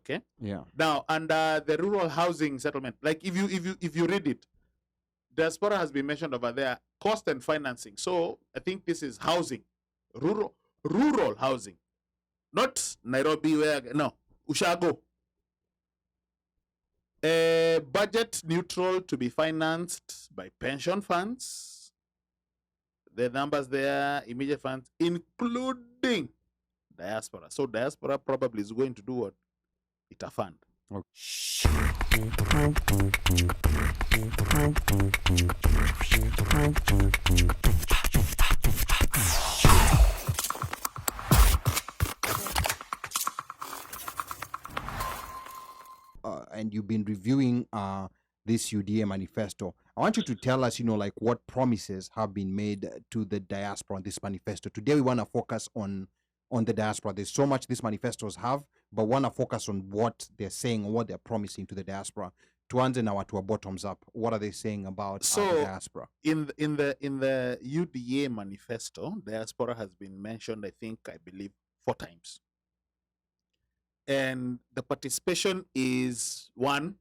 Okay. Yeah. Now, under the rural housing settlement, like if you read it, diaspora has been mentioned over there, cost and financing. So I think this is housing, rural housing, not Nairobi where no Ushago. Budget neutral to be financed by pension funds. The numbers there, immediate funds, including diaspora. So diaspora probably is going to do what? It a fund. And you've been reviewing this UDA manifesto. I want you to tell us, like what promises have been made to the diaspora on this manifesto. Today we want to focus on the diaspora. There's so much these manifestos have, but want to focus on what they're saying, what they're promising to the diaspora. Tuanze now to a bottoms up. What are they saying about the diaspora? In the UDA manifesto, diaspora has been mentioned, I believe, 4 times. And the participation is one,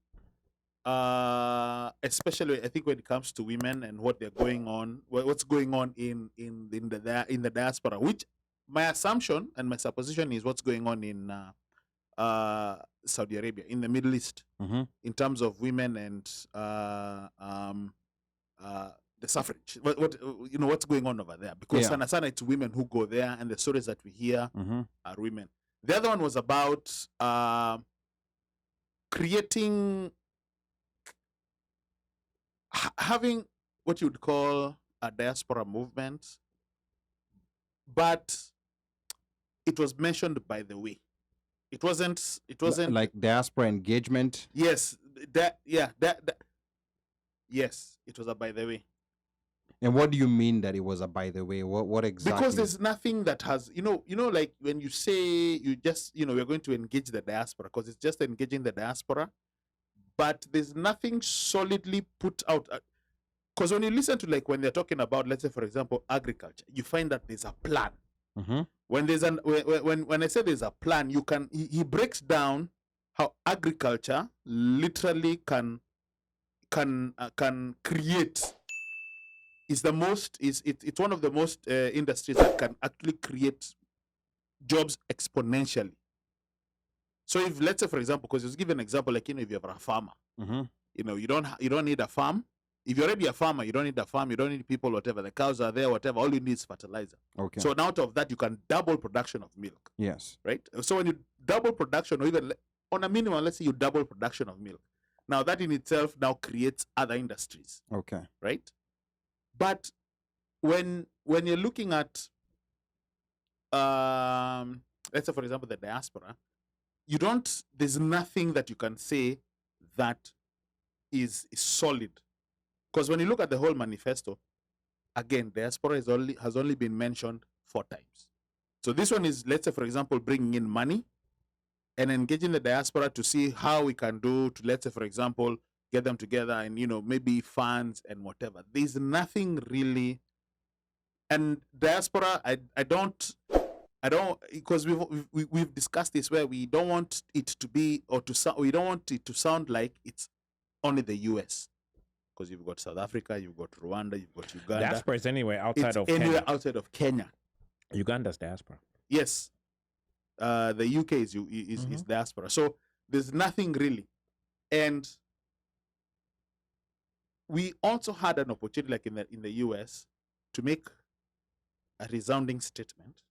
especially I think when it comes to women and what they're going on, what's going on in the diaspora, which my assumption and my supposition is what's going on in Saudi Arabia, in the Middle East, in terms of women and the suffrage. What's going on over there? Because sana it's women who go there, and the stories that we hear are women. The other one was about creating, having what you would call a diaspora movement, but it was mentioned by the way. It wasn't like diaspora engagement. Yes, yes, it was a by the way. And what do you mean that it was a by the way? What exactly? Because there's nothing that has, like when you say you just, we're going to engage the diaspora, because it's just engaging the diaspora, but there's nothing solidly put out. Because when you listen to, like, when they're talking about, let's say, for example, agriculture, you find that there's a plan. When there's when I say there's a plan, he breaks down how agriculture literally can create. It's one of the most industries that can actually create jobs exponentially. So if, let's say, for example, because you give an example, like, if you have a farmer, you don't need a farm. If you're already a farmer, you don't need a farm, you don't need people, whatever. The cows are there, whatever. All you need is fertilizer. Okay. So out of that, you can double production of milk. Yes. Right? So when you double production, or even on a minimum, let's say you double production of milk. Now that in itself now creates other industries. Okay. Right? But when you're looking at, let's say, for example, the diaspora, there's nothing that you can say that is solid. Because when you look at the whole manifesto, again, diaspora has only been mentioned 4 times. So this one is, let's say, for example, bringing in money and engaging the diaspora to see how we can do to, let's say, for example, get them together and, maybe funds and whatever. There's nothing really. And diaspora, I don't, because we've discussed this, where we don't want it to be, or to sound, we don't want it to sound like it's only the US. Because you've got South Africa, you've got Rwanda, you've got Uganda. Diaspora is anywhere outside of Kenya. Kenya. Outside of Kenya. Uganda's diaspora. Yes. The UK is diaspora. So there's nothing really. And we also had an opportunity, like in the US, to make a resounding statement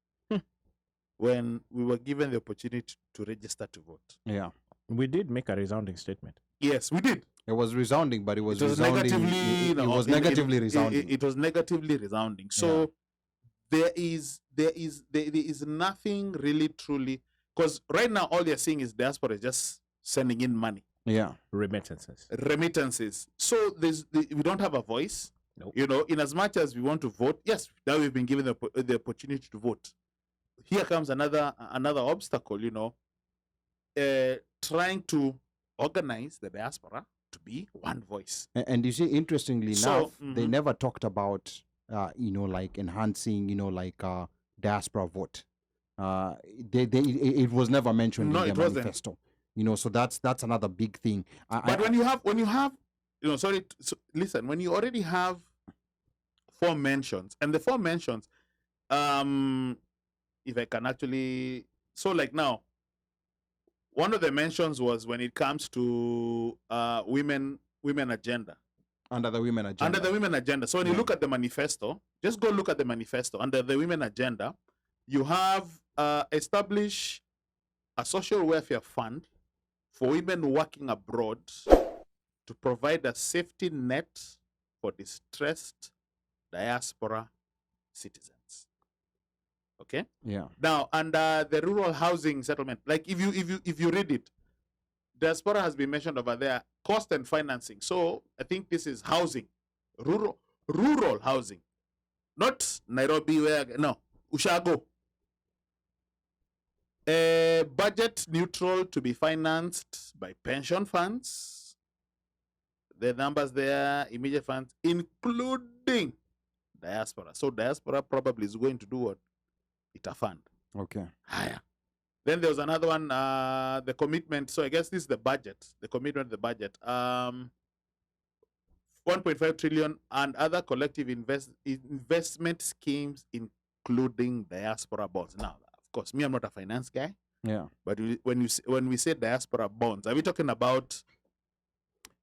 when we were given the opportunity to register to vote. Yeah. We did make a resounding statement. Yes, we did. It was resounding, but it was negatively. It was negatively resounding. It was negatively resounding. So there is nothing really truly, because right now all you're seeing is diaspora is just sending in money. Yeah, remittances. So we don't have a voice. Nope. In as much as we want to vote, yes, now we've been given the opportunity to vote. Here comes another obstacle. Trying to organize the diaspora to be one voice. And you see, interestingly enough, they never talked about, like enhancing, diaspora vote. It was never mentioned in the manifesto. So that's another big thing. But when you have, listen, when you already have 4 mentions, and the 4 mentions, if I can actually, so like now, one of the mentions was when it comes to women agenda. Under the women agenda. Under the women agenda. So when you look at the manifesto, just go look at the manifesto. Under the women agenda, you have establish a social welfare fund for women working abroad to provide a safety net for distressed diaspora citizens. Okay? Yeah. Now, under the rural housing settlement, like if you read it, diaspora has been mentioned over there, cost and financing. So I think this is housing, rural housing, not Nairobi where Ushago. Budget neutral to be financed by pension funds. The numbers there, immediate funds, including diaspora. So diaspora probably is going to do what? It a fund. Okay. Higher. Then there was another one, the commitment. So I guess this is the budget, the commitment, the budget. 1.5 trillion and other collective investment schemes, including diaspora bonds. Now, of course, me, I'm not a finance guy. Yeah. But when we say diaspora bonds, are we talking about?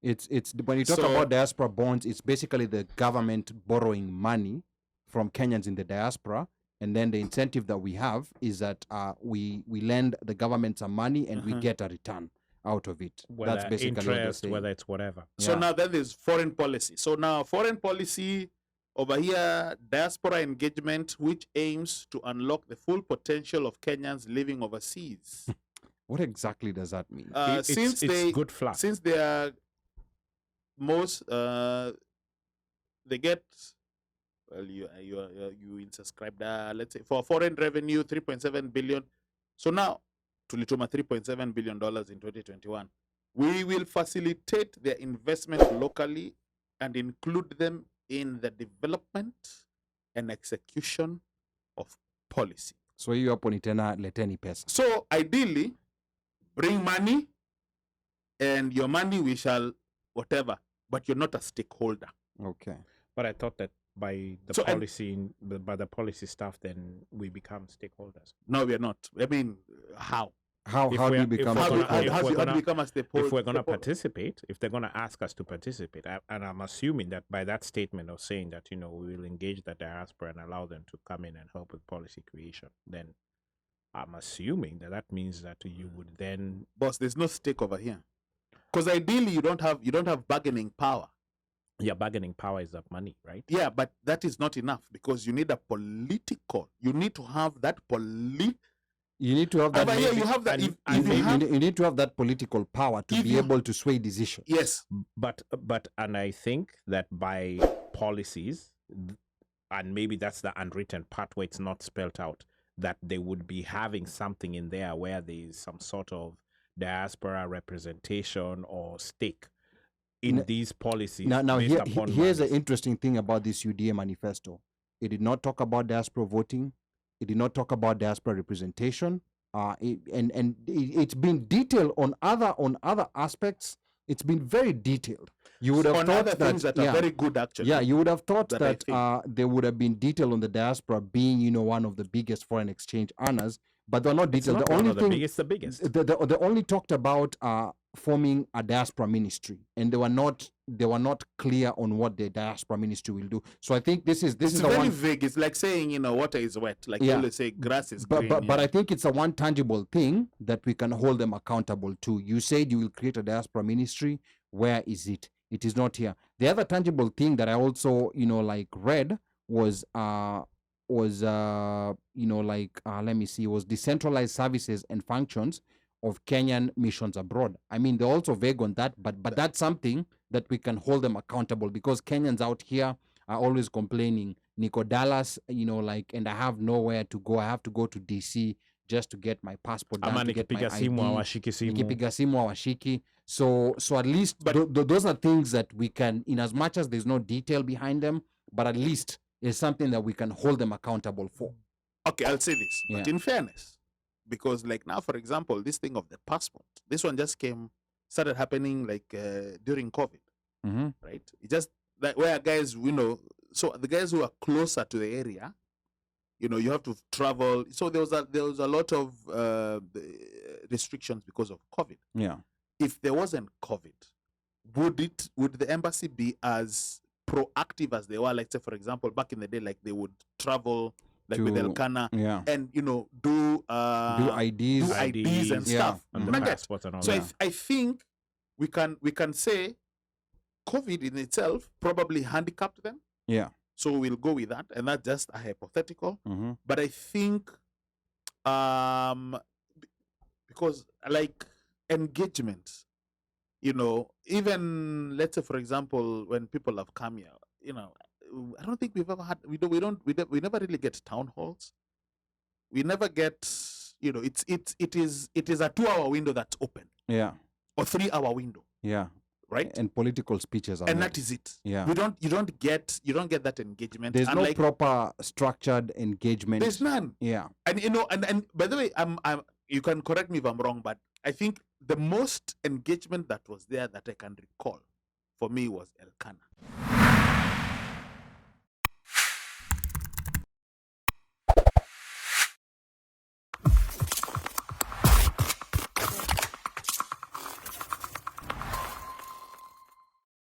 It's when you talk about diaspora bonds, it's basically the government borrowing money from Kenyans in the diaspora. And then the incentive that we have is that we lend the government some money and we get a return out of it. Whether that's basically interest, what whether it's whatever. So now then there's foreign policy. So now foreign policy over here, diaspora engagement, which aims to unlock the full potential of Kenyans living overseas. What exactly does that mean? It's good fluff. Since they are most, they get. Well, you subscribed, let's say, for foreign revenue, 3.7 billion. So now, tulituma $3.7 billion in 2021. We will facilitate their investment locally and include them in the development and execution of policy. So you hapo ni tena leteni pesa. So ideally, bring money, and your money we shall whatever, but you're not a stakeholder. Okay. But I thought that by the policy stuff, then we become stakeholders. No, we are not. I mean, how? How do you become? How do you become a stakeholder? If we're going to participate, if they're going to ask us to participate, and I'm assuming that by that statement of saying that we will engage the diaspora and allow them to come in and help with policy creation, then I'm assuming that means that you would then. Boss, there's no stake over here, because ideally you don't have bargaining power. Yeah, bargaining power is that money, right? Yeah, but that is not enough because you need a political. You need to have that You need to have that. Yeah, you have that. You need to have that political power to be able to sway decisions. Yes, but I think that by policies, and maybe that's the unwritten part where it's not spelled out, that they would be having something in there where there is some sort of diaspora representation or stake in these policies. Now here's the interesting thing about this UDA manifesto. It did not talk about diaspora voting. It did not talk about diaspora representation. It's been detailed on other aspects. It's been very detailed. You would have thought that are very good actually. Yeah, you would have thought that there would have been detail on the diaspora being one of the biggest foreign exchange earners, but they're not detailed. The only thing it's the biggest. They only talked about forming a diaspora ministry, and they were not clear on what the diaspora ministry will do. So I think this is very vague. It's like saying water is wet. Like you always say grass is green. But I think it's a one tangible thing that we can hold them accountable to. You said you will create a diaspora ministry. Where is it? It is not here. The other tangible thing that I also read was let me see, was decentralized services and functions of Kenyan missions abroad. I mean, they're also vague on that, but that's something that we can hold them accountable, because Kenyans out here are always complaining, Nico Dallas, and I have nowhere to go. I have to go to DC just to get my passport done, to get my ID. Nikipiga simu hawashiki. So at least those are things that we can, in as much as there's no detail behind them, but at least it's something that we can hold them accountable for. Okay, I'll say this. But in fairness, because like now, for example, this thing of the passport, this one just started happening like during COVID, Mm-hmm. right? It just like where guys, so the guys who are closer to the area, you have to travel. So there was a lot of restrictions because of COVID. Yeah. If there wasn't COVID, would the embassy be as proactive as they were? Like, say, for example, back in the day, like they would travel like with To- Elkanah Yeah. and do Do IDs. IDs and Yeah. stuff. And the Not that. passports and all So that. I think we can say COVID in itself probably handicapped them. Yeah. So we'll go with that, and that's just a hypothetical. Mm-hmm. But I think because like engagement, even let's say for example when people have come here, I don't think we've ever had we never really get town halls. We never get it is a 2-hour window that's open Yeah. or 3-hour window, Yeah. right? And political speeches are And made. that is it. Yeah. You don't get that engagement. There's no Unlike- proper structured engagement. there's none. Yeah. And and by the way, I'm you can correct me if I'm wrong, but I think the most engagement that was there that I can recall for me was Elkanah.